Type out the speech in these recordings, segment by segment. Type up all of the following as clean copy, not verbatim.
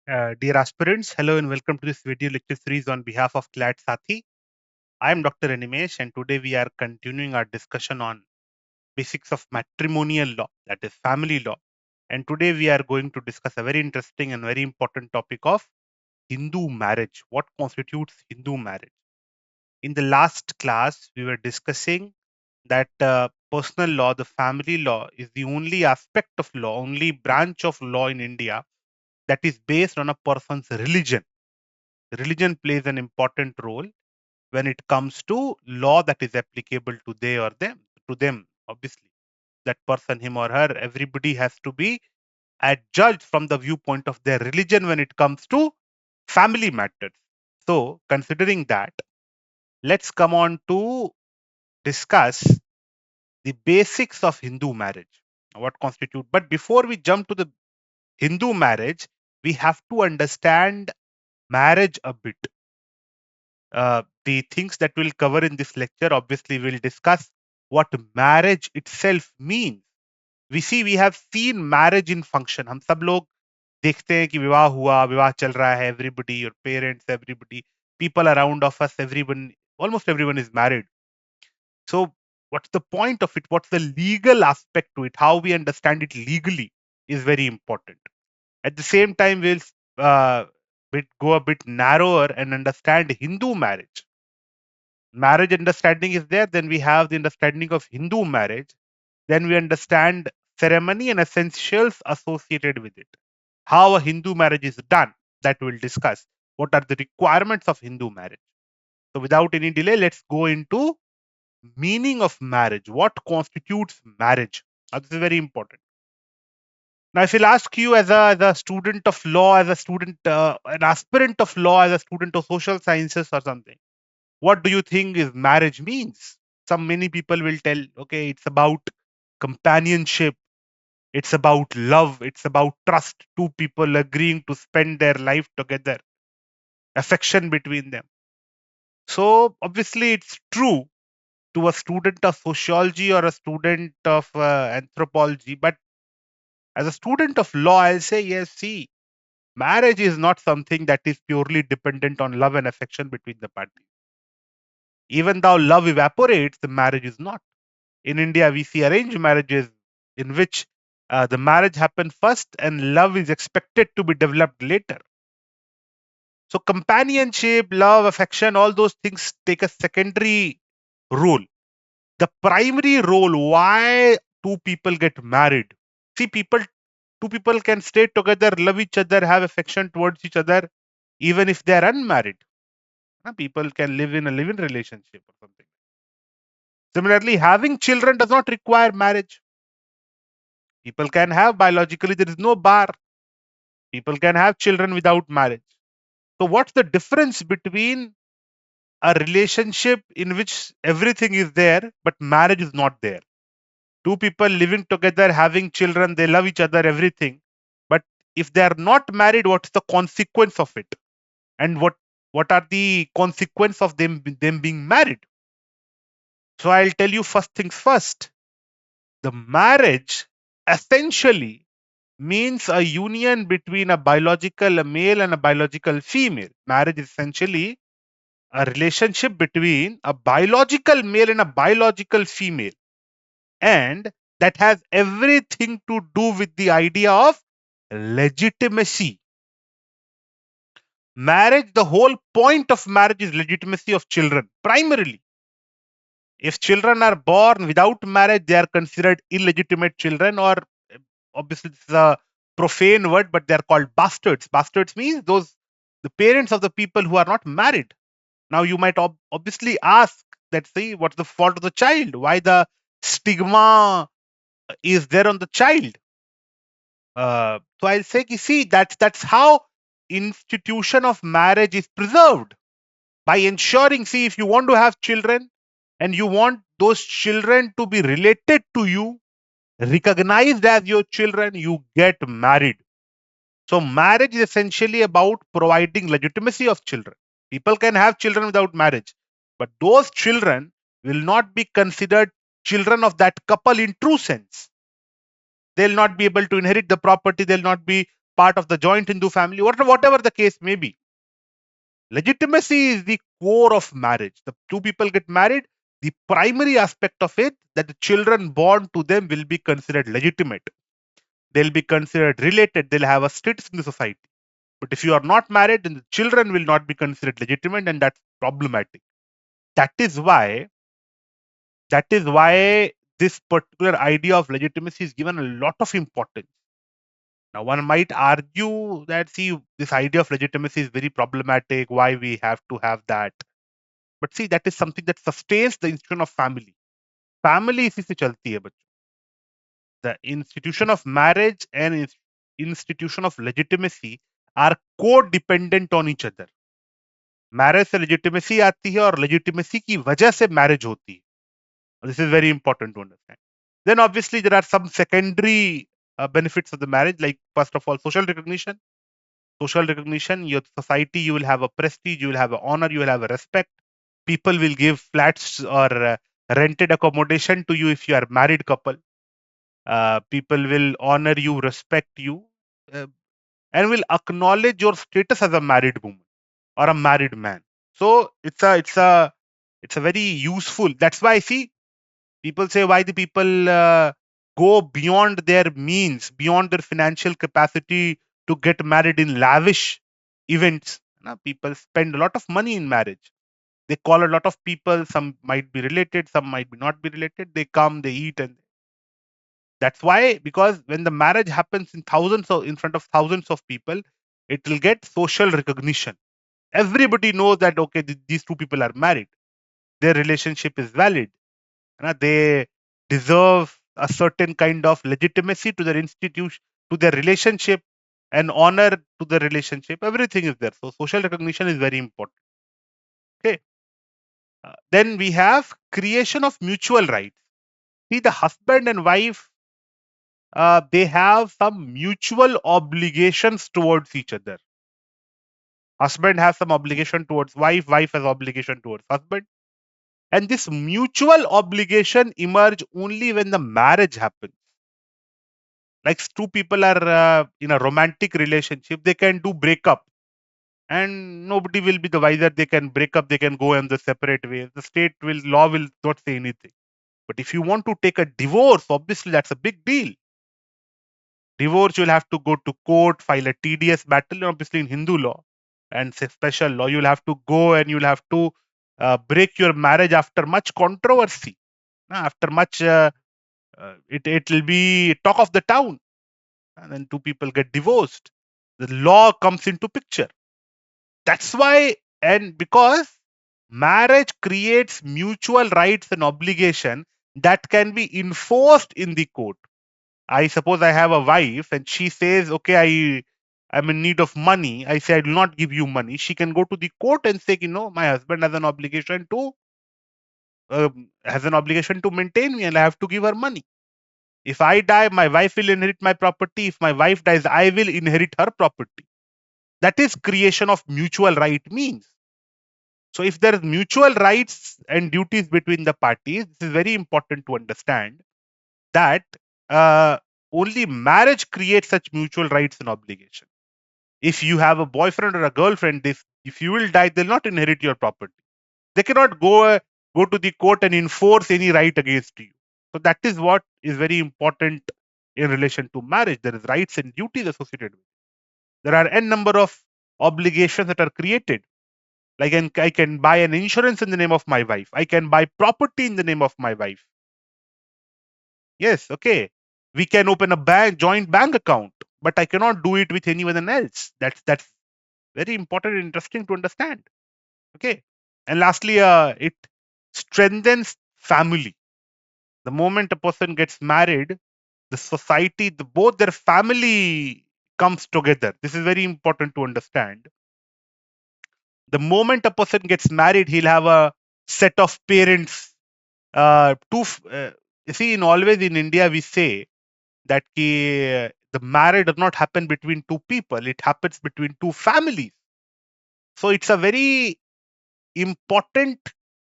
Dear aspirants, hello and welcome to this video lecture series on behalf of CLAT SATHEE. I am Dr. Animesh and today we are continuing our discussion on basics of matrimonial law, that is family law. And today we are going to discuss a very interesting and very important topic of Hindu marriage. What constitutes Hindu marriage? In the last class, we were discussing that personal law, the family law, is the only aspect of law, only branch of law in India that is based on a person's religion. Religion plays an important role when it comes to law that is applicable to they or them, to them. Obviously, that person, him or her, everybody has to be judged from the viewpoint of their religion when it comes to family matters. So, considering that, let's come on to discuss the basics of Hindu marriage. What constitute? But before we jump to the Hindu marriage, we have to understand marriage a bit. The things that we'll cover in this lecture, obviously we'll discuss what marriage itself means. We have seen marriage in function. हम सब लोग देखते हैं कि विवाह हुआ, विवाह चल रहा है, everybody, your parents, everybody, people around of us, everyone, almost everyone is married. So what's the point of it? What's the legal aspect to it? How we understand it legally is very important. At the same time, we'll go a bit narrower and understand Hindu marriage. Marriage understanding is there, then we have the understanding of Hindu marriage, then we understand ceremony and essentials associated with it. How a Hindu marriage is done, that we'll discuss. What are the requirements of Hindu marriage? So without any delay, let's go into meaning of marriage. What constitutes marriage? Now, this is very important. Now, if I'll ask you as a student of law, as a student, an aspirant of law, as a student of social sciences or something, what do you think is marriage means? Many people will tell, okay, it's about companionship, it's about love, it's about trust, two people agreeing to spend their life together, affection between them. So obviously it's true to a student of sociology or a student of anthropology, but as a student of law, I'll say, yes, see, marriage is not something that is purely dependent on love and affection between the parties. Even though love evaporates, the marriage is not. In India, we see arranged marriages in which the marriage happens first and love is expected to be developed later. So, companionship, love, affection, all those things take a secondary role. The primary role why two people get married. See, two people can stay together, love each other, have affection towards each other, even if they are unmarried. People can live in a live-in relationship or something. Similarly, having children does not require marriage. People can have biologically, there is no bar. People can have children without marriage. So, what's the difference between a relationship in which everything is there, but marriage is not there? Two people living together, having children, they love each other, everything. But if they are not married, what's the consequence of it? And what are the consequences of them being married? So, I'll tell you first things first. The marriage essentially means a union between a biological male and a biological female. Marriage is essentially a relationship between a biological male and a biological female. And that has everything to do with the idea of legitimacy. Marriage, the whole point of marriage is legitimacy of children, primarily. If children are born without marriage, they are considered illegitimate children, or obviously this is a profane word, but they're called bastards. Bastards means the parents of the people who are not married. Now you might obviously ask that, see, what's the fault of the child? Why the stigma is there on the child? So I'll say, you see, that's how institution of marriage is preserved, by ensuring, see, if you want to have children and you want those children to be related to you, recognized as your children, you get married. So marriage is essentially about providing legitimacy of children. People can have children without marriage, but those children will not be considered children of that couple in true sense. They'll not be able to inherit the property, they'll not be part of the joint Hindu family, whatever the case may be. Legitimacy is the core of marriage. The two people get married, the primary aspect of it, that the children born to them will be considered legitimate. They'll be considered related, they'll have a status in the society. But if you are not married, then the children will not be considered legitimate, and that's problematic. That is why, this particular idea of legitimacy is given a lot of importance. Now, one might argue that, see, this idea of legitimacy is very problematic, why we have to have that. But see, that is something that sustains the institution of family. Family इसी से चलती है बच्चों. The institution of marriage and institution of legitimacy are co-dependent on each other. Marriage से legitimacy आती है और legitimacy की वजह से मैरिज होती है. This is very important to understand. Then obviously there are some secondary benefits of the marriage, like first of all social recognition. Social recognition, your society, you will have a prestige, you will have an honor, you will have a respect. People will give flats or rented accommodation to you if you are married couple. People will honor you, respect you, and will acknowledge your status as a married woman or a married man. So it's a very useful. That's why I see people say why the people go beyond their means, beyond their financial capacity to get married in lavish events. People spend a lot of money in marriage. They call a lot of people. Some might be related, some might be not be related. They come, they eat, and that's why, because when the marriage happens in front of thousands of people, it will get social recognition. Everybody knows that okay, these two people are married. Their relationship is valid. They deserve a certain kind of legitimacy to their institution, to their relationship, and honor to the relationship. Everything is there. So social recognition is very important. Okay. Then we have creation of mutual rights. See, the husband and wife, they have some mutual obligations towards each other. Husband has some obligation towards wife, wife has obligation towards husband. And this mutual obligation emerge only when the marriage happens. Like two people are in a romantic relationship, they can do breakup and nobody will be the wiser. They can break up, they can go in the separate ways. The law will not say anything. But if you want to take a divorce, obviously that's a big deal. Divorce, you'll have to go to court, file a tedious battle, obviously in Hindu law and special law. You'll have to go and you'll have to break your marriage after much controversy. After much, it will be talk of the town. And then two people get divorced. The law comes into picture. That's why, and because marriage creates mutual rights and obligation that can be enforced in the court. I suppose I have a wife and she says, okay, I'm in need of money. I say, I will not give you money. She can go to the court and say, my husband has an obligation to maintain me and I have to give her money. If I die, my wife will inherit my property. If my wife dies, I will inherit her property. That is creation of mutual right means. So if there is mutual rights and duties between the parties, this is very important to understand that only marriage creates such mutual rights and obligation. If you have a boyfriend or a girlfriend, if you will die, they'll not inherit your property. They cannot go to the court and enforce any right against you. So that is what is very important in relation to marriage. There is rights and duties associated with it. There are n number of obligations that are created. Like I can buy an insurance in the name of my wife. I can buy property in the name of my wife. Yes, okay. We can open a joint bank account, but I cannot do it with anyone else. That's very important and interesting to understand. Okay. And lastly, it strengthens family. The moment a person gets married, the society, both their family comes together. This is very important to understand. The moment a person gets married, he'll have a set of parents. You see, always in India, we say that the marriage does not happen between two people, it happens between two families. So it's a very important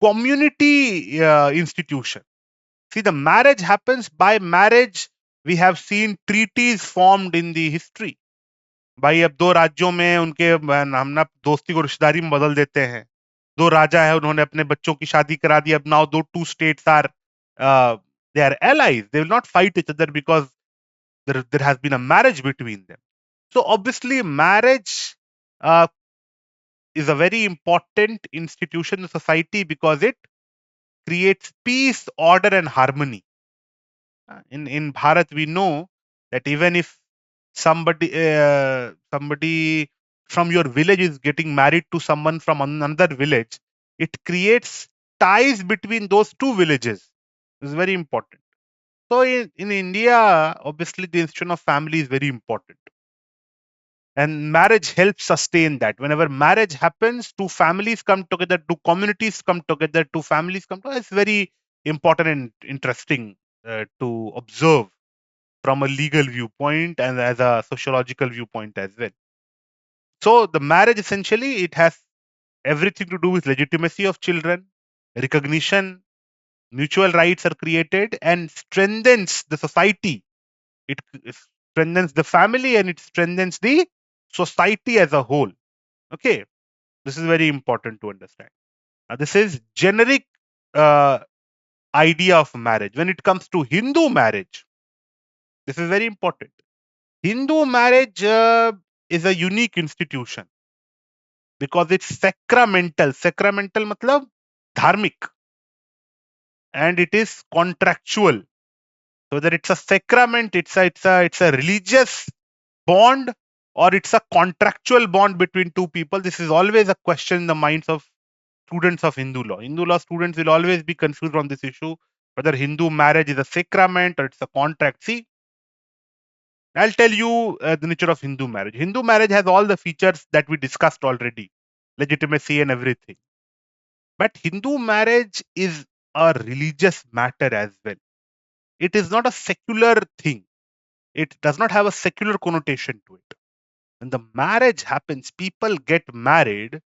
community institution. See, the marriage happens. By marriage, we have seen treaties formed in the history. भाई अब दो राज्यों में उनके हम ना दोस्ती को रिश्तेदारी में बदल देते हैं। दो राजा है, उन्होंने अपने बच्चों की शादी करा दी। अब नाउ दो two states are they are allies. They will not fight each other because there has been a marriage between them. So obviously marriage uh, is a very important institution in society because it creates peace, order, and harmony. In Bharat, we know that even if somebody from your village is getting married to someone from another village, it creates ties between those two villages. It's very important. So in India, obviously the institution of family is very important. And marriage helps sustain that. Whenever marriage happens, two families come together, two communities come together, two families come together. It's very important and interesting to observe from a legal viewpoint and as a sociological viewpoint as well. So the marriage essentially it has everything to do with legitimacy of children, recognition, mutual rights are created, and strengthens the society. It strengthens the family and it strengthens the society as a whole. Okay, this is very important to understand. This is generic uh, idea of marriage. When it comes to Hindu marriage, this is very important. Hindu marriage is a unique institution because it's sacramental. Sacramental matlab dharmik, and it is contractual. So whether it's a sacrament, it's a religious bond, or it's a contractual bond between two people. This is always a question in the minds of students of Hindu law. Hindu law students will always be confused on this issue whether Hindu marriage is a sacrament or it's a contract. See, I'll tell you the nature of Hindu marriage. Hindu marriage has all the features that we discussed already, legitimacy and everything. But Hindu marriage is a religious matter as well. It is not a secular thing. It does not have a secular connotation to it. When the marriage happens, people get married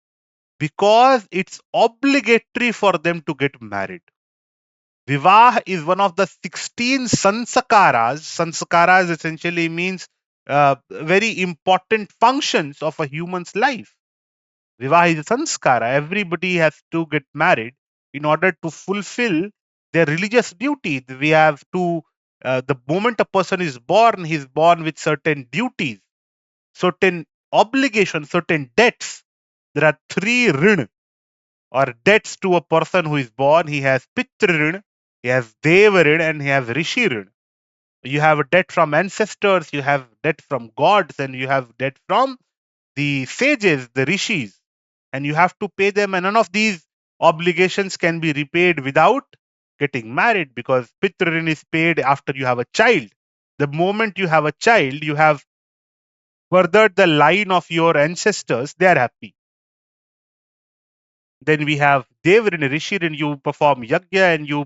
because it's obligatory for them to get married. Vivah is one of the 16 sanskaras. Sanskaras essentially means very important functions of a human's life. Vivah is a sanskara. Everybody has to get married in order to fulfill their religious duties. We have to, the moment a person is born, he's born with certain duties, certain obligations, certain debts. There are three rin or debts to a person who is born. He has Pitru rin, he has Deva rin, and he has Rishi rin. You have a debt from ancestors, you have debt from gods, and you have debt from the sages, the rishis, and you have to pay them. And none of these obligations can be repaid without getting married because Pitru rin is paid after you have a child. The moment you have a child, you have furthered the line of your ancestors. They are happy. Then we have Devrin, Rishirin, you perform yajna and you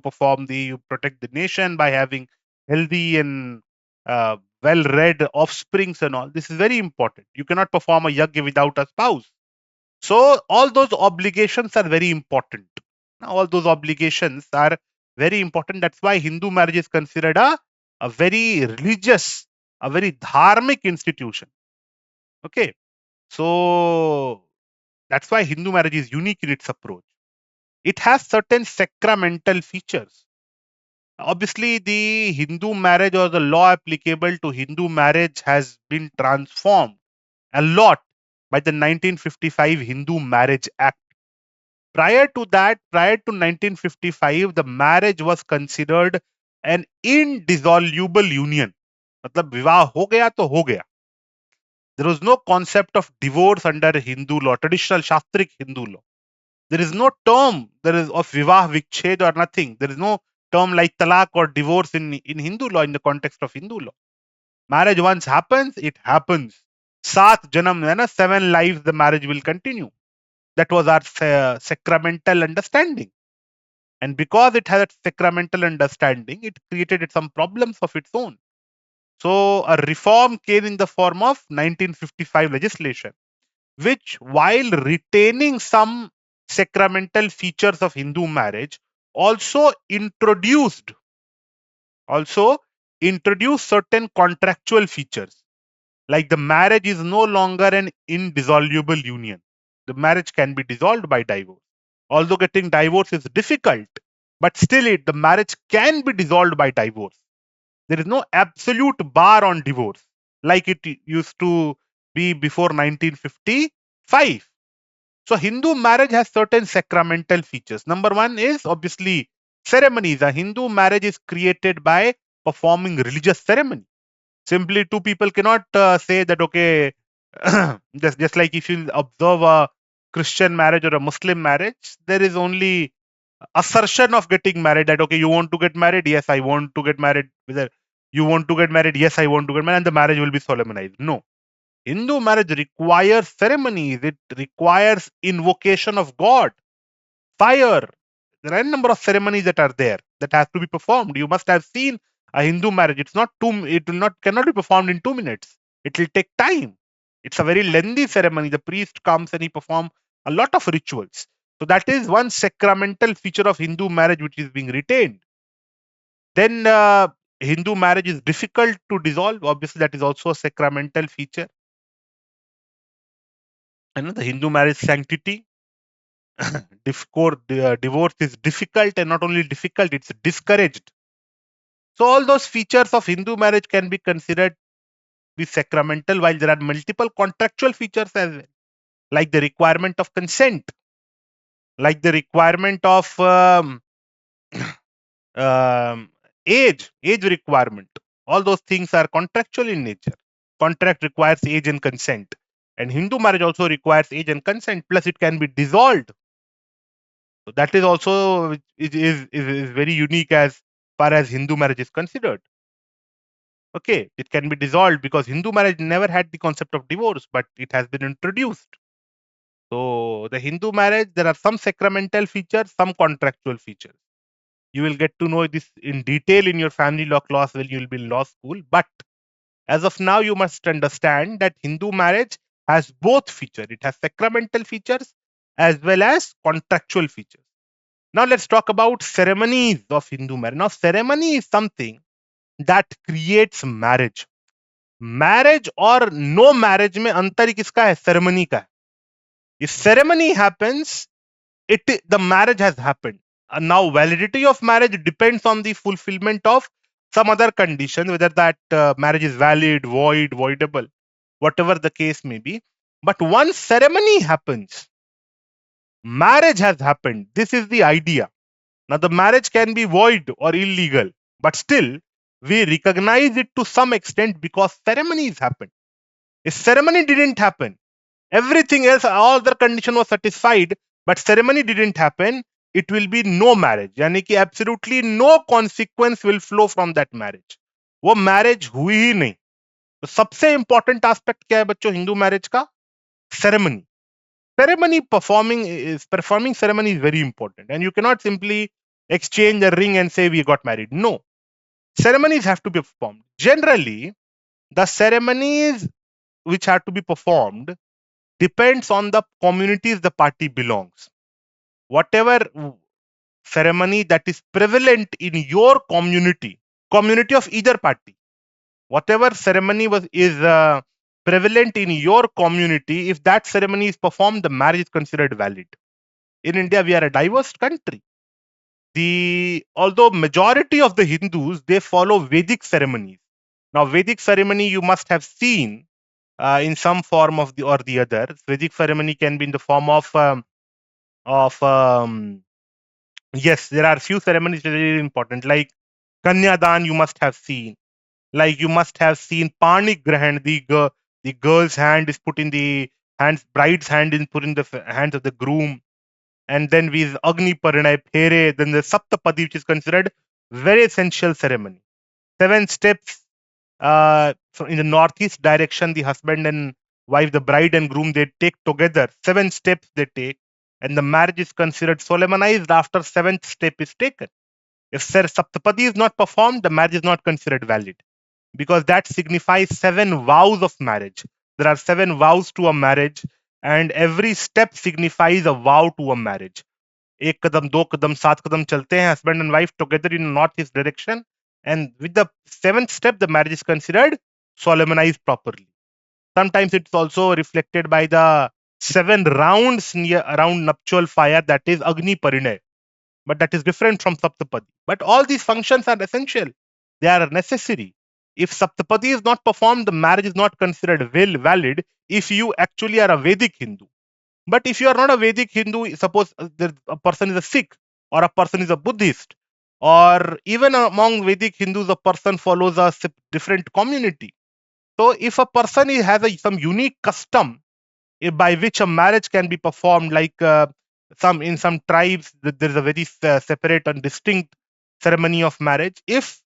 protect the nation by having healthy and well-read offsprings and all. This is very important. You cannot perform a yajna without a spouse. So all those obligations are very important. All those obligations are very important. That's why Hindu marriage is considered a very religious, a very dharmic institution. Okay. So that's why Hindu marriage is unique in its approach. It has certain sacramental features. Obviously, the Hindu marriage or the law applicable to Hindu marriage has been transformed a lot by the 1955 Hindu Marriage Act. Prior to that, prior to 1955, the marriage was considered an indissoluble union. मतलब विवाह हो गया तो हो गया. There was no concept of divorce under Hindu law, traditional Shastric Hindu law. There is no term there is of vivah vikched or nothing. There is no term like talaq or divorce in Hindu law in the context of Hindu law. Marriage once happens, it happens. Saat janam, 7 lives the marriage will continue. That was our sacramental understanding. And because it had a sacramental understanding, it created some problems of its own. So a reform came in the form of 1955 legislation, which, while retaining some sacramental features of Hindu marriage, also introduced certain contractual features. Like the marriage is no longer an indissoluble union. The marriage can be dissolved by divorce. Although getting divorce is difficult, but still the marriage can be dissolved by divorce. There is no absolute bar on divorce like it used to be before 1955. So Hindu marriage has certain sacramental features. Number one is obviously ceremonies. A Hindu marriage is created by performing religious ceremony. Simply two people cannot say that, okay, just like if you observe a Christian marriage or a Muslim marriage, there is only assertion of getting married, that okay, you want to get married, yes I want to get married, whether you want to get married, yes I want to get married, and the marriage will be solemnized. No, Hindu marriage requires ceremonies, it requires invocation of God, fire. There are a number of ceremonies that are there that have to be performed. You must have seen a Hindu marriage. It's not two, it will not cannot be performed in 2 minutes. It will take time. It's a very lengthy ceremony. The priest comes and he performs a lot of rituals. So that is one sacramental feature of Hindu marriage which is being retained. Then Hindu marriage is difficult to dissolve. Obviously, that is also a sacramental feature. And the Hindu marriage sanctity. Divorce is difficult, and not only difficult, it's discouraged. So all those features of Hindu marriage can be considered be sacramental, while there are multiple contractual features as well, like the requirement of consent, like the requirement of um, age requirement. All those things are contractual in nature. Contract requires age and consent, and Hindu marriage also requires age and consent. Plus, it can be dissolved. So that is also is very unique as far as Hindu marriage is considered. Okay, it can be dissolved because Hindu marriage never had the concept of divorce, but it has been introduced. So the Hindu marriage, there are some sacramental features, some contractual features. You will get to know this in detail in your family law class when you will be in law school. But as of now, you must understand that Hindu marriage has both features. It has sacramental features as well as contractual features. Now let's talk about ceremonies of Hindu marriage. Now ceremony is something that creates marriage. Marriage और no marriage में अंतर ही किसका है? Ceremony का है. If ceremony happens, the marriage has happened. Now validity of marriage depends on the fulfillment of some other condition, whether that marriage is valid, void, voidable, whatever the case may be. But once ceremony happens, marriage has happened. This is the idea. Now the marriage can be void or illegal, but still we recognize it to some extent because ceremonies happened. If ceremony didn't happen, everything else, all the condition was satisfied, but ceremony didn't happen, it will be no marriage. यानी कि absolutely no consequence will flow from that marriage. वो marriage हुई ही नहीं. तो सबसे important aspect क्या है बच्चों हिंदू marriage का? Ceremony. Performing ceremony is very important, and you cannot simply exchange a ring and say we got married. No, ceremonies have to be performed. Generally, the ceremonies which have to be performed depends on the communities the party belongs. Whatever ceremony that is prevalent in your community of either party, whatever ceremony is prevalent in your community, if that ceremony is performed, the marriage is considered valid. In India, we are a diverse country. Although majority of the Hindus, they follow Vedic ceremonies. Now, Vedic ceremony you must have seen in some form of the or the other. Vedic ceremony can be in the form of yes, there are few ceremonies that are really important, like Kanyadan. You must have seen, like you must have seen Pani Grahan. The girl's hand is put in the hands, bride's hand is put in the hands of the groom, and then we Agni Parinay Phere, then the Saptapadi, which is considered very essential ceremony. 7 steps in the northeast direction, the husband and wife, the bride and groom, they take together. 7 steps they take, and the marriage is considered solemnized after 7th step is taken. If Saptapadi is not performed, the marriage is not considered valid, because that signifies 7 vows of marriage. There are 7 vows to a marriage, and every step signifies a vow to a marriage. एक कदम, 2 कदम, 7 कदम चलते हैं husband and wife together in northeast direction, and with the 7th step, the marriage is considered solemnized properly. Sometimes it's also reflected by the 7 rounds around nuptial fire, that is Agni Parinay. But that is different from Saptapadi. But all these functions are essential. They are necessary. If Saptapadi is not performed, the marriage is not considered valid if you actually are a Vedic Hindu. But if you are not a Vedic Hindu, suppose a person is a Sikh or a person is a Buddhist, or even among Vedic Hindus, a person follows a different community. So if a person has some unique custom by which a marriage can be performed, like in some tribes there is a very separate and distinct ceremony of marriage. If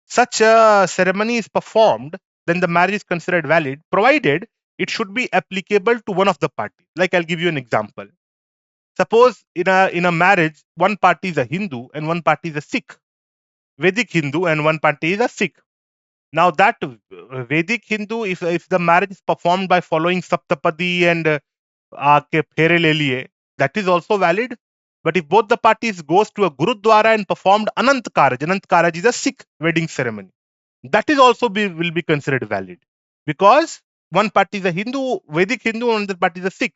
such a ceremony is performed, then the marriage is considered valid, provided it should be applicable to one of the parties. Like, I'll give you an example. Suppose in a marriage, one party is a Hindu and one party is a Sikh, Vedic Hindu, and one party is a Sikh. Now that Vedic Hindu, if the marriage is performed by following Saptapadi and ke phere le liye, that is also valid. But if both the parties goes to a Gurudwara and performed Anant Karaj is a Sikh wedding ceremony, that is also will be considered valid, because one party is a Hindu, Vedic Hindu, and the party is a Sikh.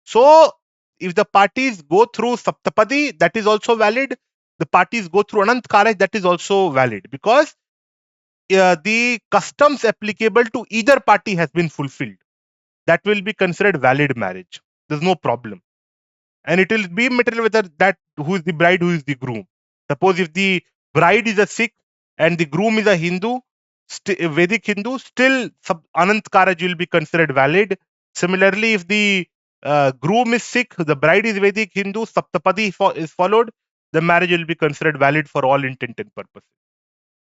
So if the parties go through Saptapadi, that is also valid. The parties go through Anant Karaj, that is also valid, because the customs applicable to either party has been fulfilled. That will be considered valid marriage. There's no problem. And it will be material whether that who is the bride, who is the groom. Suppose if the bride is a Sikh and the groom is a Hindu, Vedic Hindu, still Anant Karaj will be considered valid. Similarly, if the groom is Sikh, the bride is Vedic Hindu, Saptapadi is followed, the marriage will be considered valid for all intent and purposes.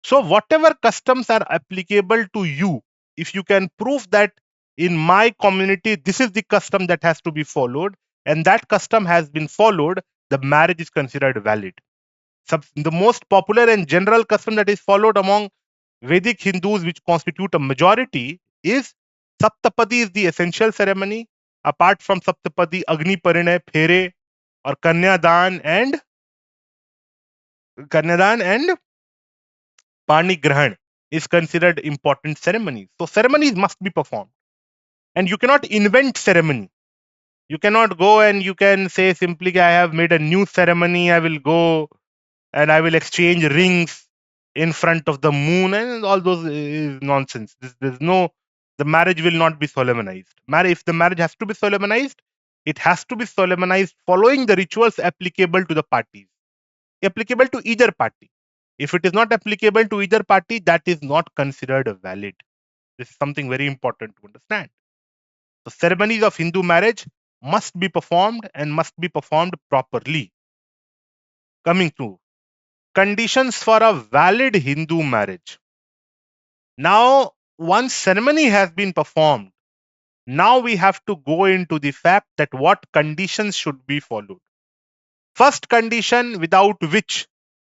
So whatever customs are applicable to you, if you can prove that in my community, this is the custom that has to be followed, and that custom has been followed, the marriage is considered valid. The most popular and general custom that is followed among Vedic Hindus, which constitute a majority, is Saptapadi is the essential ceremony. Apart from Saptapadi, Agni Parinay, Phere, or Kanyadan and Pani Grahan is considered important ceremonies. So ceremonies must be performed. And you cannot invent ceremony. You cannot go and you can say simply, I have made a new ceremony, I will go and I will exchange rings in front of the moon, and all those is nonsense. The marriage will not be solemnized. If the marriage has to be solemnized, it has to be solemnized following the rituals applicable to the parties, applicable to either party. If it is not applicable to either party, that is not considered valid. This is something very important to understand. The ceremonies of Hindu marriage must be performed and must be performed properly. Coming to conditions for a valid Hindu marriage. Now, once ceremony has been performed, now we have to go into the fact that what conditions should be followed. First condition, without which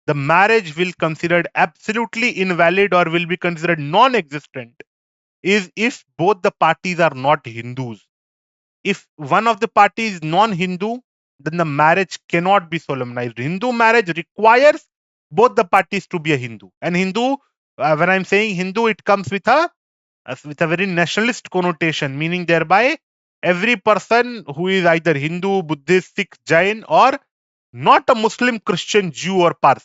the marriage will be considered absolutely invalid or will be considered non-existent, is if both the parties are not Hindus. If one of the parties is non-Hindu, then the marriage cannot be solemnized. Hindu marriage requires both the parties to be a Hindu. And Hindu, when I'm saying Hindu, it comes with a very nationalist connotation, meaning thereby every person who is either Hindu, Buddhist, Sikh, Jain, or not a Muslim, Christian, Jew, or Parsi.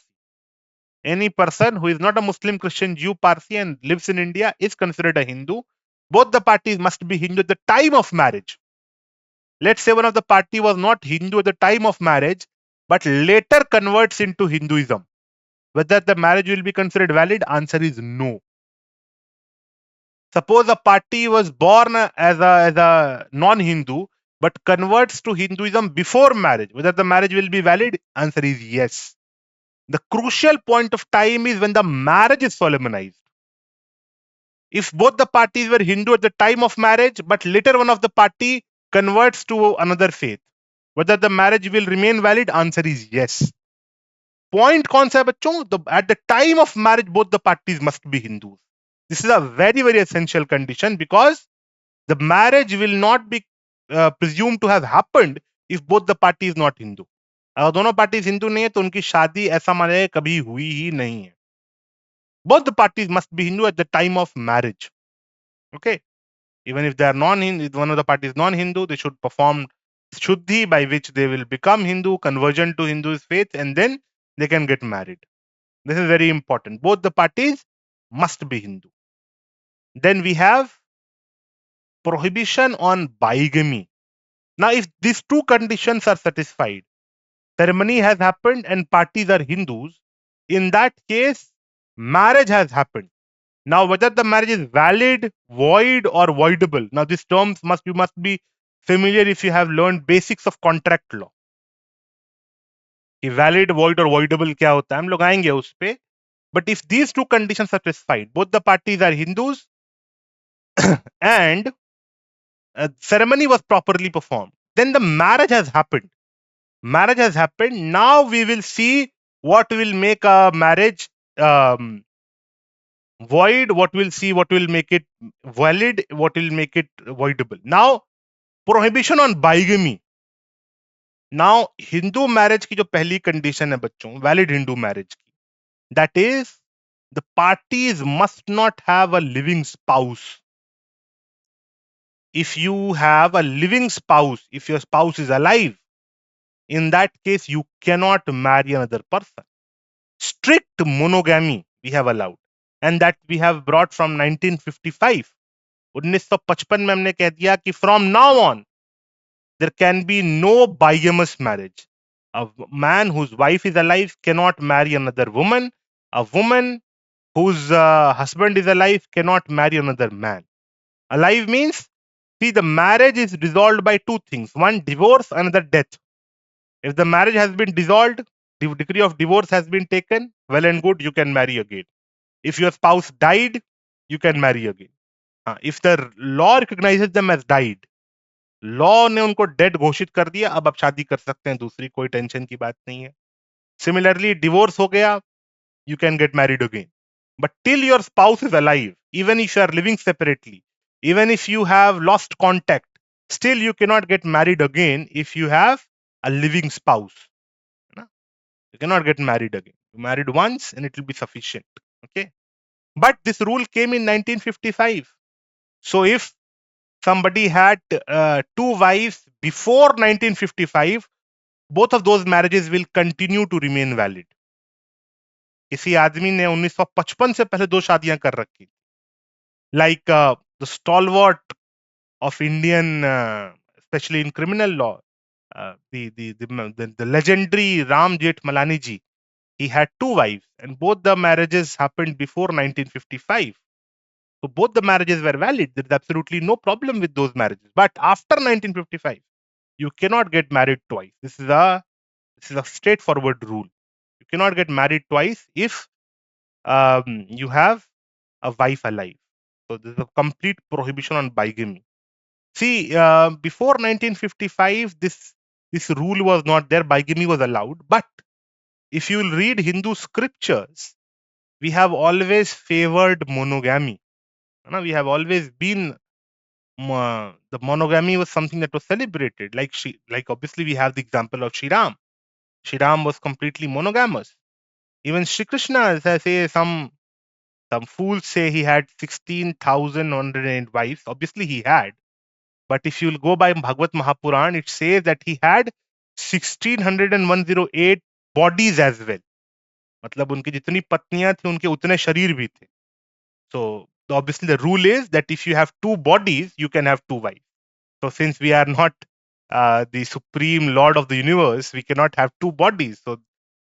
Any person who is not a Muslim, Christian, Jew, Parsi and lives in India is considered a Hindu. Both the parties must be Hindu at the time of marriage. Let's say one of the party was not Hindu at the time of marriage, but later converts into Hinduism. Whether the marriage will be considered valid? Answer is no. Suppose a party was born as a non-Hindu, but converts to Hinduism before marriage. Whether the marriage will be valid? Answer is yes. The crucial point of time is when the marriage is solemnized. If both the parties were Hindu at the time of marriage, but later one of the party converts to another faith, whether the marriage will remain valid? Answer is yes. Point kaun sa hai bachcho? At the time of marriage, both the parties must be Hindus. This is a very, very essential condition, because the marriage will not be presumed to have happened if both the parties is not Hindu. अगर दोनों parties Hindu नहीं है तो उनकी शादी ऐसा माने कभी हुई ही नहीं है. Both the parties must be Hindu at the time of marriage. Okay. Even if they are non-Hindu, if one of the party is non-Hindu, they should perform Shuddhi, by which they will become Hindu, conversion to Hindu faith, and then they can get married. This is very important. Both the parties must be Hindu. Then we have prohibition on bigamy. Now, if these two conditions are satisfied, ceremony has happened and parties are Hindus, in that case, marriage has happened. Now, whether the marriage is valid, void, or voidable. Now, these terms you must be familiar if you have learned basics of contract law. कि valid, void, or voidable क्या होता है, हम लोग आएंगे उस पे. But if these two conditions are satisfied, both the parties are Hindus, and ceremony was properly performed, then the marriage has happened. Marriage has happened. Now we will see what will make a marriage void, what will make it valid, what will make it voidable. Now, prohibition on bigamy. Now, Hindu marriage की जो पहली condition है बच्चों, valid Hindu marriage की, that is, the parties must not have a living spouse. If you have a living spouse, if your spouse is alive, in that case, you cannot marry another person. Strict monogamy we have allowed, and that we have brought from 1955. 1955 में हमने कह दिया कि from now on, there can be no bigamous marriage. A man whose wife is alive cannot marry another woman. A woman whose husband is alive cannot marry another man. Alive means, see, the marriage is dissolved by two things. One, divorce, another, death. If the marriage has been dissolved, the decree of divorce has been taken, well and good, you can marry again. If your spouse died, you can marry again. If the law recognizes them as died, law ने उनको dead घोषित कर दिया, अब आप शादी कर सकते हैं दूसरी, कोई टेंशन की बात नहीं है. सिमिलरली डिवोर्स हो गया, you can get married again. But till your spouse is alive, even if you are living separately, even if you have lost contact, still you cannot get married again if you have a living spouse. You cannot get married again. You married once and it will be sufficient. Okay. But this rule came in 1955. So if somebody had two wives before 1955, both of those marriages will continue to remain valid. किसी आदमी ने 1955 से पहले दो शादियां कर रखी, like the stalwart of Indian, especially in criminal law, the legendary Ram Jethmalani ji. He had two wives, and both the marriages happened before 1955. So both the marriages were valid. There is absolutely no problem with those marriages. But after 1955, you cannot get married twice. This is a straightforward rule. You cannot get married twice if you have a wife alive. So this is a complete prohibition on bigamy. See, before 1955, this rule was not there. Bigamy was allowed. But if you will read Hindu scriptures, we have always favored monogamy. We have always been the monogamy was something that was celebrated. Like obviously we have the example of Shri Ram. Shri Ram was completely monogamous. Even Shri Krishna, as I say, some fools say he had 16,108 wives. Obviously he had. But if you will go by Bhagavad Mahapuran, it says that he had 16,108 bodies as well. मतलब उनकी जितनी पत्नियां थी उनके उतने शरीर भी थे. So obviously the rule is that if you have two bodies, you can have two wives. So since we are not the supreme lord of the universe, we cannot have two bodies. So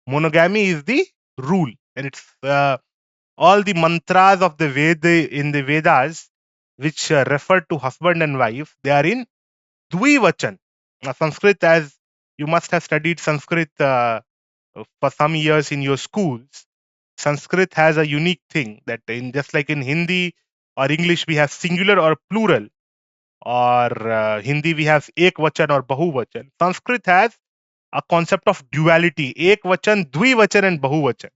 monogamy is the rule, and it's all the mantras of the in the Vedas, which refer to husband and wife, they are in Dvivachan. Now, Sanskrit, as you must have studied Sanskrit for some years in your schools, Sanskrit has a unique thing that just like in Hindi or English, we have singular or plural, or Hindi we have ekvachan or bahuvachan. Sanskrit has a concept of duality, ekvachan, dvivachan and bahuvachan.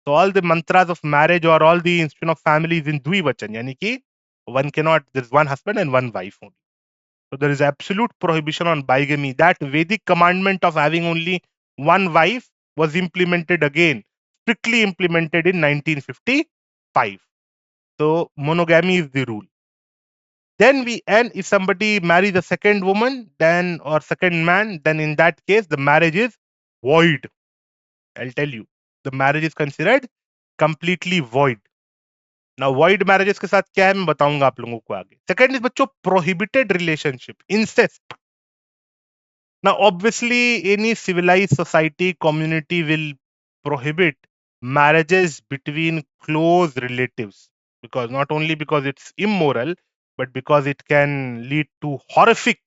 So all the mantras of marriage or all the institution of family is in dvivachan, yani ki one cannot, there's one husband and one wife only. So there is absolute prohibition on bigamy. That Vedic commandment of having only one wife was implemented again, strictly implemented in 1955. So monogamy is the rule. Then and if somebody marries a second woman, then or second man, then in that case the marriage is void. I'll tell you, the marriage is considered completely void. Now void marriages के साथ क्या है मैं बताऊंगा आप लोगों को आगे. Second is बच्चों prohibited relationship, incest. Now obviously any civilized society community will prohibit marriages between close relatives, because not only because it's immoral, but because it can lead to horrific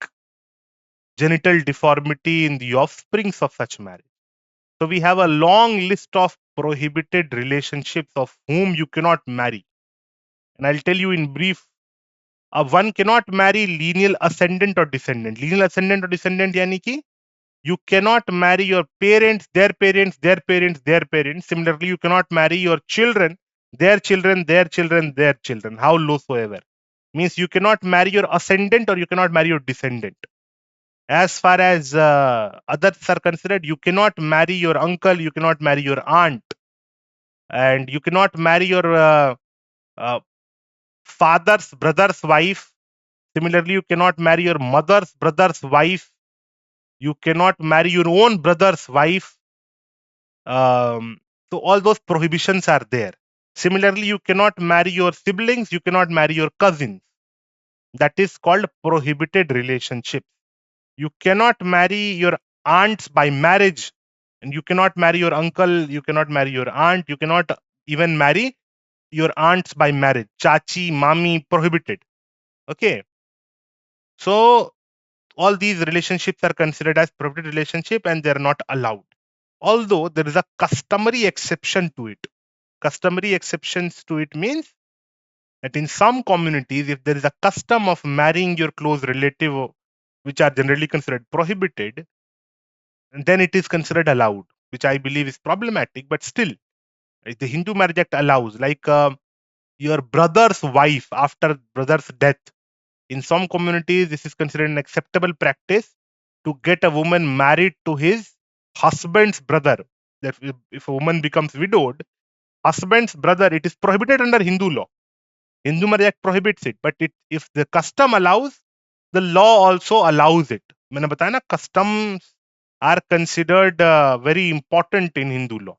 genital deformity in the offsprings of such marriage. So we have a long list of prohibited relationships of whom you cannot marry. And I'll tell you in brief. One cannot marry lineal ascendant or descendant. Lineal ascendant or descendant yani ki you cannot marry your parents, their parents, their parents, their parents. Similarly, you cannot marry your children, their children, their children, their children, how low soever. Means you cannot marry your ascendant or you cannot marry your descendant. As far as others are considered, you cannot marry your uncle, you cannot marry your aunt, and you cannot marry your uh, father's brother's wife. Similarly, you cannot marry your mother's brother's wife. You cannot marry your own brother's wife. So all those prohibitions are there. Similarly, you cannot marry your siblings. You cannot marry your cousins. That is called prohibited relationship. You cannot marry your aunts by marriage, and you cannot marry your uncle. You cannot marry your aunt. You cannot even marry your aunts by marriage. Chachi, mami, prohibited. Okay. So all these relationships are considered as prohibited relationship and they are not allowed. Although there is a customary exception to it. Customary exceptions to it means that in some communities, if there is a custom of marrying your close relative, which are generally considered prohibited, then it is considered allowed, which I believe is problematic. But still, the Hindu Marriage Act allows, like your brother's wife after brother's death. In some communities, this is considered an acceptable practice to get a woman married to his husband's brother. That if a woman becomes widowed, husband's brother, it is prohibited under Hindu law. Hindu Marriage Act prohibits it, but if the custom allows, the law also allows it. मैंने बताया ना, customs are considered very important in Hindu law.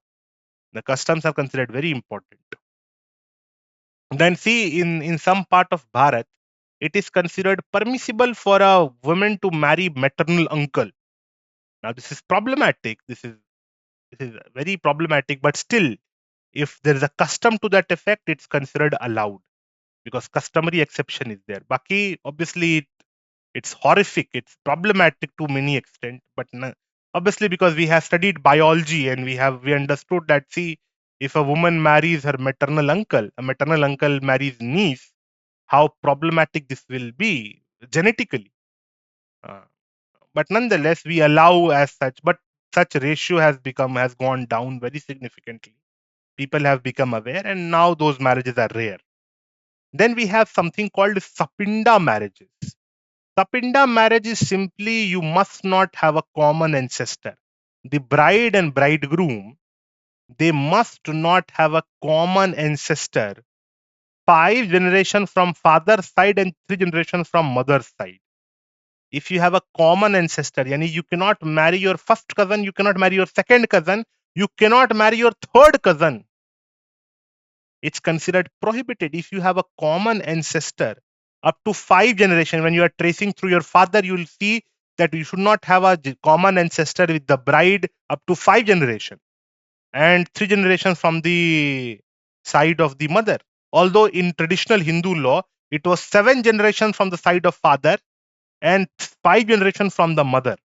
The customs are considered very important. Then see, in some part of Bharat, it is considered permissible for a woman to marry maternal uncle. Now this is problematic. This is very problematic. But still, if there is a custom to that effect, it's considered allowed because customary exception is there. Baki, obviously, it's horrific. It's problematic to many extent. But obviously, because we have studied biology and we understood that, see, if a woman marries her maternal uncle, a maternal uncle marries niece, how problematic this will be genetically. Uh, but nonetheless, we allow as such. But such ratio has gone down very significantly. People have become aware, and now those marriages are rare. Then we have something called Sapinda marriages. Sapinda marriage is simply you must not have a common ancestor. The bride and bridegroom, they must not have a common ancestor. 5 generations from father's side and 3 generations from mother's side. If you have a common ancestor, yani you cannot marry your first cousin, you cannot marry your second cousin, you cannot marry your third cousin. It's considered prohibited. If you have a common ancestor up to 5 generations, when you are tracing through your father, you will see that you should not have a common ancestor with the bride up to 5 generations and 3 generations from the side of the mother. Although in traditional Hindu law, it was 7 generations from the side of father and 5 generations from the mother.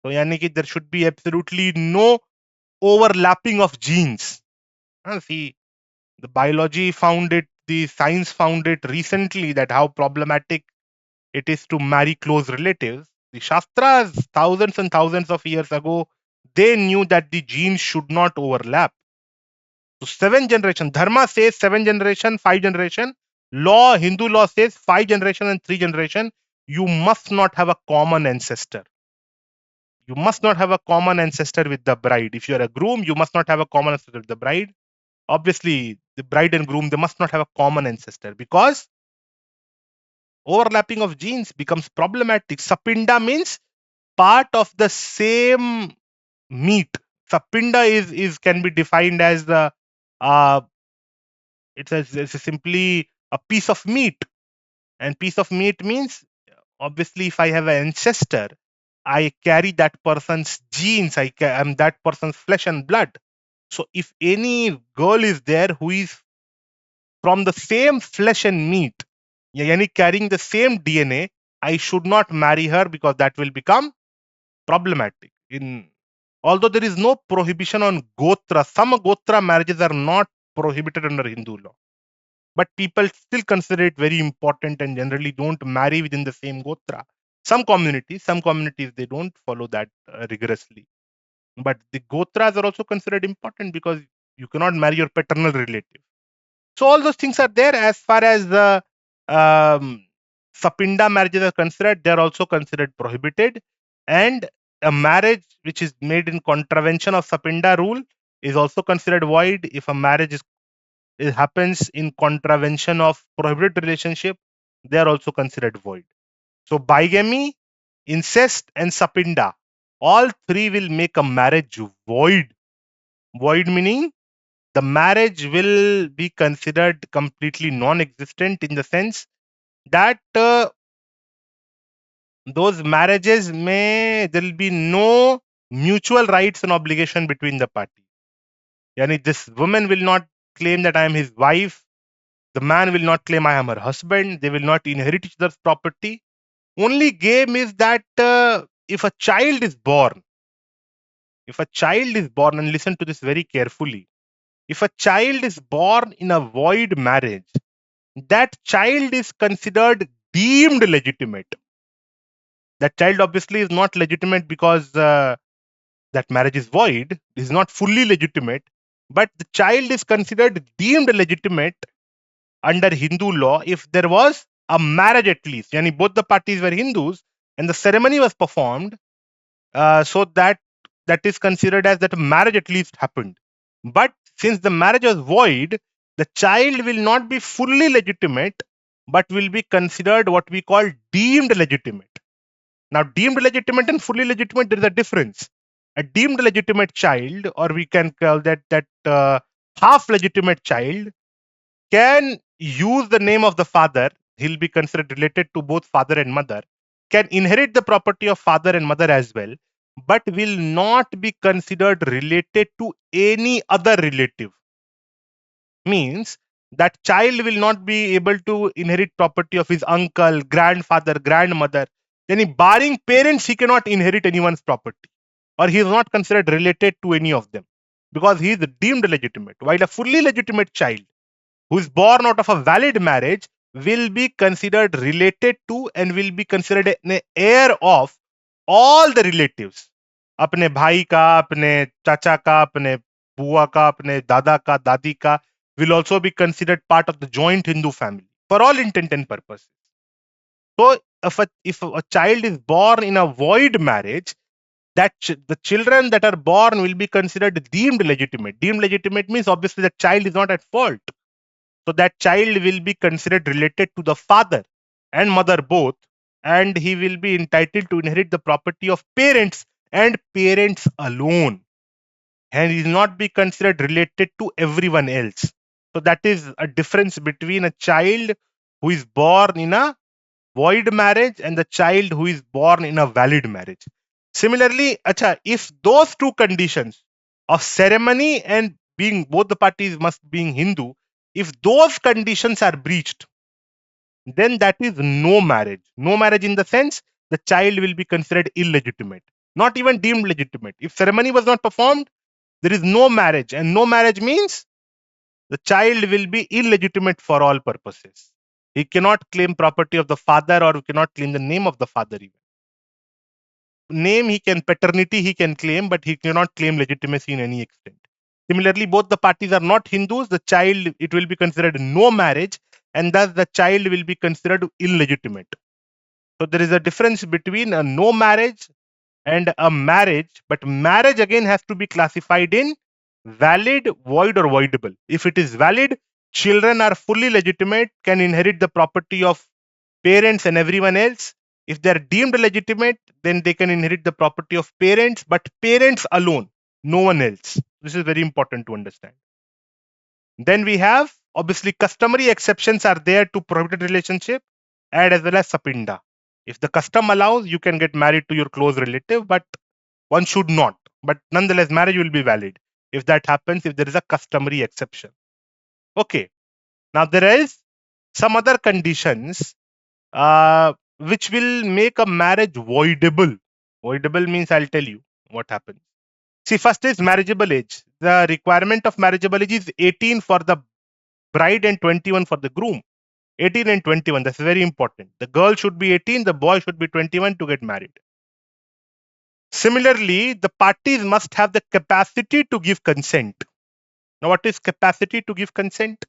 So, yani ki there should be absolutely no overlapping of genes. See, the biology found it, the science found it recently that how problematic it is to marry close relatives. The Shastras, thousands and thousands of years ago, they knew that the genes should not overlap. So 7 generation, Dharma says 7 generation, 5 generation. Law, Hindu law says 5 generation and 3 generation. You must not have a common ancestor. You must not have a common ancestor with the bride. If you are a groom, you must not have a common ancestor with the bride. Obviously, the bride and groom, they must not have a common ancestor because Overlapping of genes becomes problematic. Sapinda means part of the same meat. Sapinda is can be defined as the uh, it's a simply a piece of meat, and piece of meat means obviously if I have an ancestor, I carry that person's genes. I'm that person's flesh and blood. So if any girl is there who is from the same flesh and meat, yani carrying the same DNA, I should not marry her because that will become problematic. In although there is no prohibition on gotra, some gotra marriages are not prohibited under Hindu law, but people still consider it very important and generally don't marry within the same gotra. Some communities they don't follow that rigorously, but the gotras are also considered important because you cannot marry your paternal relative. So all those things are there. As far as the sapinda marriages are considered, they are also considered prohibited. And a marriage which is made in contravention of sapinda rule is also considered void. If a marriage it happens in contravention of prohibited relationship, they are also considered void. So bigamy, incest, and sapinda, all three will make a marriage void. Void meaning the marriage will be considered completely non-existent in the sense that those marriages may there will be no mutual rights and obligation between the parties. Yani this woman will not claim that I am his wife. The man will not claim I am her husband. They will not inherit each other's property. Only game is that if a child is born, and listen to this very carefully, if a child is born in a void marriage, that child is considered deemed legitimate. That child obviously is not legitimate because that marriage is void, is not fully legitimate, but the child is considered deemed legitimate under Hindu law if there was a marriage at least. Yani both the parties were Hindus and the ceremony was performed, so that is considered as that a marriage at least happened. But since the marriage was void, the child will not be fully legitimate, but will be considered what we call deemed legitimate. Now, deemed legitimate and fully legitimate, there is a difference. A deemed legitimate child, or we can call that half legitimate child, can use the name of the father. He'll be considered related to both father and mother, can inherit the property of father and mother as well, but will not be considered related to any other relative. Means that child will not be able to inherit property of his uncle, grandfather, grandmother. Then, barring parents, he cannot inherit anyone's property, or he is not considered related to any of them because he is deemed legitimate. While a fully legitimate child who is born out of a valid marriage will be considered related to and will be considered an heir of all the relatives. अपने भाई का, अपने चाचा का, अपने बुआ का, अपने दादा का, दादी का will also be considered part of the joint Hindu family for all intent and purposes. So if a child is born in a void marriage, the children that are born will be considered deemed legitimate. Deemed legitimate means obviously the child is not at fault. So that child will be considered related to the father and mother both, and he will be entitled to inherit the property of parents and parents alone, and he will not be considered related to everyone else. So that is a difference between a child who is born in a void marriage and the child who is born in a valid marriage. Similarly, if those two conditions of ceremony and being both the parties must being Hindu, if those conditions are breached, then that is no marriage. No marriage in the sense the child will be considered illegitimate, not even deemed legitimate. If ceremony was not performed, there is no marriage, and no marriage means the child will be illegitimate for all purposes. He cannot claim property of the father or cannot claim the name of the father even. Name he can, paternity he can claim, but he cannot claim legitimacy in any extent. Similarly, both the parties are not Hindus. The child, it will be considered no marriage, and thus the child will be considered illegitimate. So there is a difference between a no marriage and a marriage, but marriage again has to be classified in valid, void, or voidable. If it is valid, children are fully legitimate, can inherit the property of parents and everyone else. If they are deemed legitimate, then they can inherit the property of parents, but parents alone, no one else. This is very important to understand. Then we have, obviously, customary exceptions are there to prohibited relationship, and as well as sapinda. If the custom allows, you can get married to your close relative, but one should not. But nonetheless, marriage will be valid if that happens, if there is a customary exception. Okay. Now there is some other conditions which will make a marriage voidable. Voidable means, I'll tell you what happens. See, first is marriageable age. The requirement of marriageable age is 18 for the bride and 21 for the groom. 18 and 21, that's very important. The girl should be 18, the boy should be 21 to get married. Similarly, the parties must have the capacity to give consent. Now, what is capacity to give consent?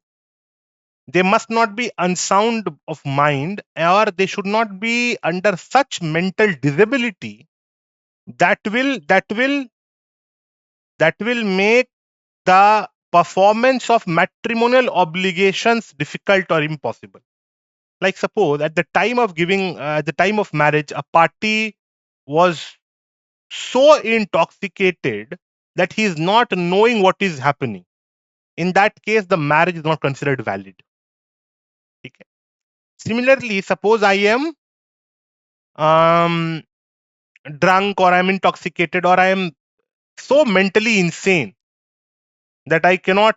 They must not be unsound of mind, or they should not be under such mental disability that will make the performance of matrimonial obligations difficult or impossible. Like suppose at the time of at the time of marriage, a party was so intoxicated that he is not knowing what is happening. In that case, the marriage is not considered valid. Okay. Similarly, suppose I am um, drunk, or I am intoxicated, or I am so mentally insane that I cannot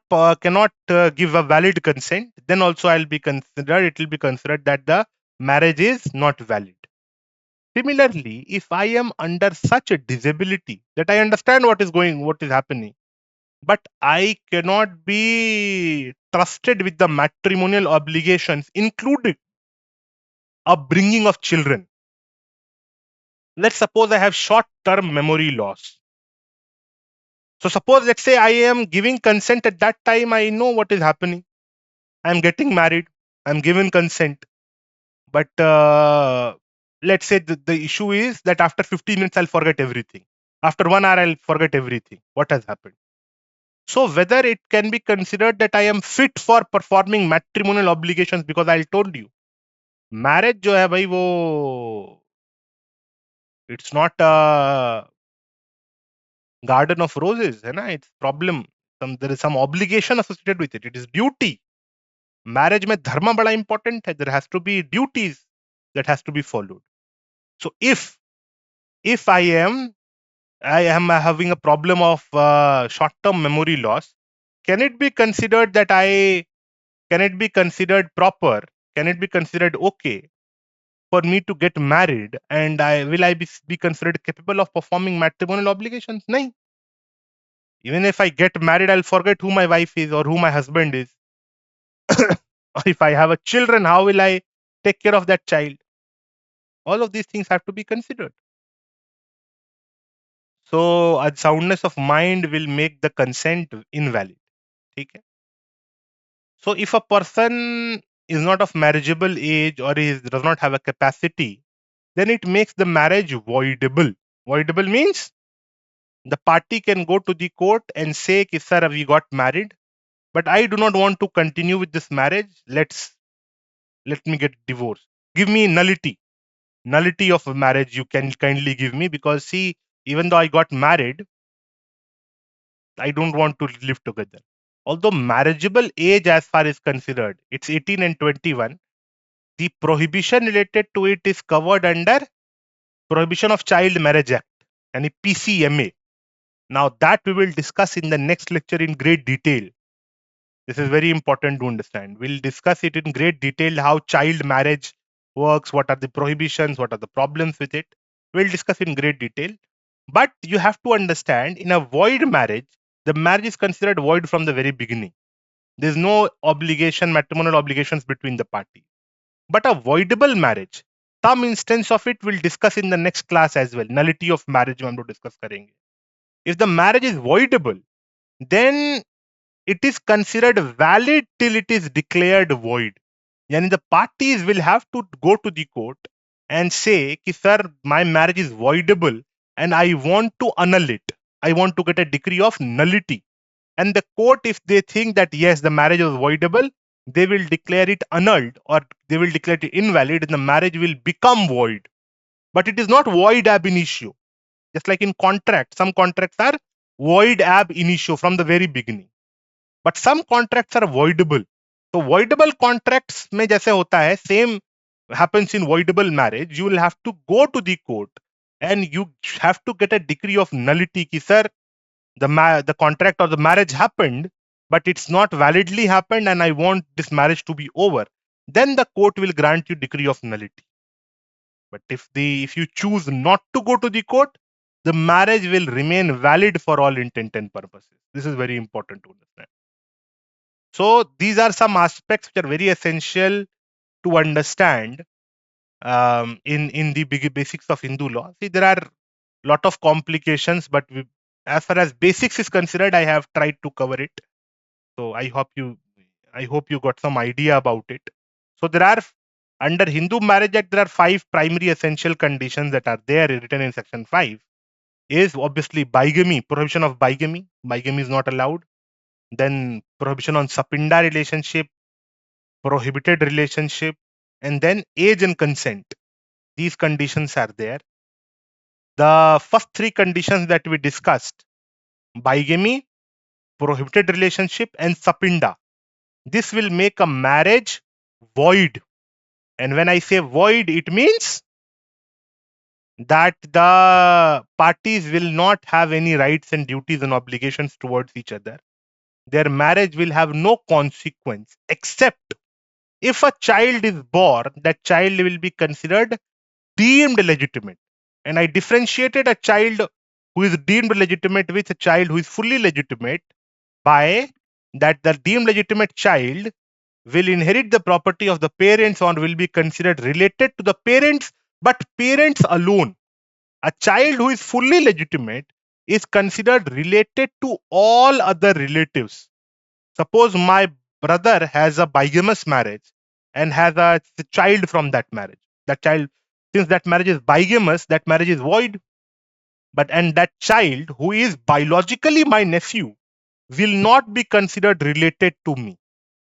give a valid consent, then also it will be considered that the marriage is not valid. Similarly, if I am under such a disability that I understand what is happening, but I cannot be trusted with the matrimonial obligations, including upbringing of children. Let's suppose I have short-term memory loss. So suppose, let's say I am giving consent at that time, I know what is happening. I am getting married, I'm given consent. But let's say the issue is that after 15 minutes, I'll forget everything. After 1 hour, I'll forget everything. What has happened? So whether it can be considered that I am fit for performing matrimonial obligations, because I told you, marriage जो है भाई वो it's not a garden of roses, है ना? It's problem. There is some obligation associated with it. It is duty. Marriage में धर्म बड़ा important है. There has to be duties that has to be followed. So if I am having a problem of short-term memory loss, can it be considered can it be considered proper? Can it be considered okay for me to get married, and will I be considered capable of performing matrimonial obligations? No. Even if I get married, I'll forget who my wife is or who my husband is. Or if I have a children, how will I take care of that child? All of these things have to be considered. So a soundness of mind will make the consent invalid. Okay? So if a person is not of marriageable age, or does not have a capacity, then it makes the marriage voidable. Voidable means the party can go to the court and say, sir, we got married, but I do not want to continue with this marriage. Let me get divorced. Give me nullity of marriage. You can kindly give me, because see, even though I got married, I don't want to live together. Although marriageable age as far as considered, it's 18 and 21. The prohibition related to it is covered under Prohibition of Child Marriage Act, and PCMA. Now that we will discuss in the next lecture in great detail. This is very important to understand. We'll discuss it in great detail, how child marriage works, what are the prohibitions, what are the problems with it. We'll discuss in great detail. But you have to understand, in a void marriage, the marriage is considered void from the very beginning. There's no obligation, matrimonial obligations between the parties. But a voidable marriage, some instance of it we'll discuss in the next class as well. Nullity of marriage हम लोग discuss करेंगे. If the marriage is voidable, then it is considered valid till it is declared void. Yani the parties will have to go to the court and say, ki, sir, my marriage is voidable and I want to annul it. I want to get a decree of nullity. And the court, if they think that yes, the marriage is voidable, they will declare it annulled or they will declare it invalid, and the marriage will become void. But it is not void ab initio. Just like in contract, some contracts are void ab initio from the very beginning, but some contracts are voidable. So voidable contracts में जैसे होता है, same happens in voidable marriage. You will have to go to the court and you have to get a decree of nullity कि sir, the contract or the marriage happened, but it's not validly happened and I want this marriage to be over. Then the court will grant you decree of nullity. But if you choose not to go to the court, the marriage will remain valid for all intent and purposes. This is very important to understand. So these are some aspects which are very essential to understand in the basics of Hindu law. See, there are lot of complications, but as far as basics is considered, I have tried to cover it. So I hope you got some idea about it. So there are, under Hindu Marriage Act, there are 5 primary essential conditions that are there written in section 5. Is obviously bigamy, prohibition of bigamy. Bigamy is not allowed. Then prohibition on sapinda relationship, prohibited relationship, and then age and consent. These conditions are there. The first 3 conditions that we discussed, bigamy, prohibited relationship, and sapinda, this will make a marriage void. And when I say void, it means that the parties will not have any rights and duties and obligations towards each other. Their marriage will have no consequence, except if a child is born, that child will be considered deemed legitimate. And I differentiated a child who is deemed legitimate with a child who is fully legitimate by that the deemed legitimate child will inherit the property of the parents or will be considered related to the parents, but parents alone. A child who is fully legitimate is considered related to all other relatives. Suppose my brother has a bigamous marriage and has a child from that marriage. That child, since that marriage is bigamous, that marriage is void. And that child who is biologically my nephew will not be considered related to me.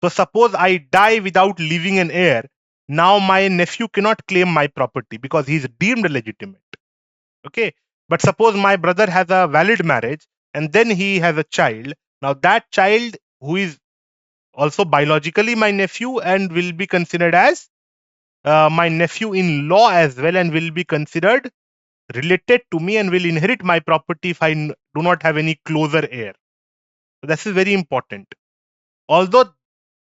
So suppose I die without leaving an heir. Now my nephew cannot claim my property because he is deemed legitimate. Okay. But suppose my brother has a valid marriage and then he has a child. Now that child who is also biologically my nephew and will be considered as my nephew in law as well, and will be considered related to me and will inherit my property if I do not have any closer heir. So this is very important. Although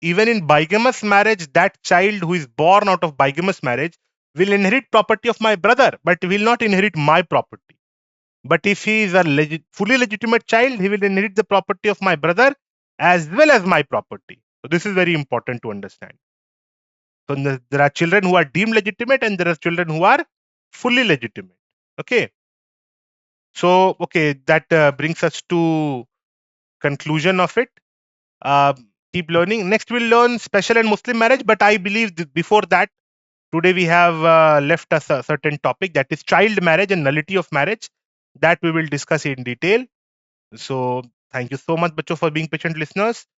even in bigamous marriage, that child who is born out of bigamous marriage will inherit property of my brother, but will not inherit my property. But if he is a fully legitimate child, he will inherit the property of my brother as well as my property. So this is very important to understand. So there are children who are deemed legitimate and there are children who are fully legitimate. Okay. So, okay, that brings us to conclusion of it. Keep learning. Next, we'll learn special and Muslim marriage. But I believe before that, today we have left us a certain topic, that is child marriage and nullity of marriage. That we will discuss in detail. So, thank you so much, Bacho, for being patient listeners.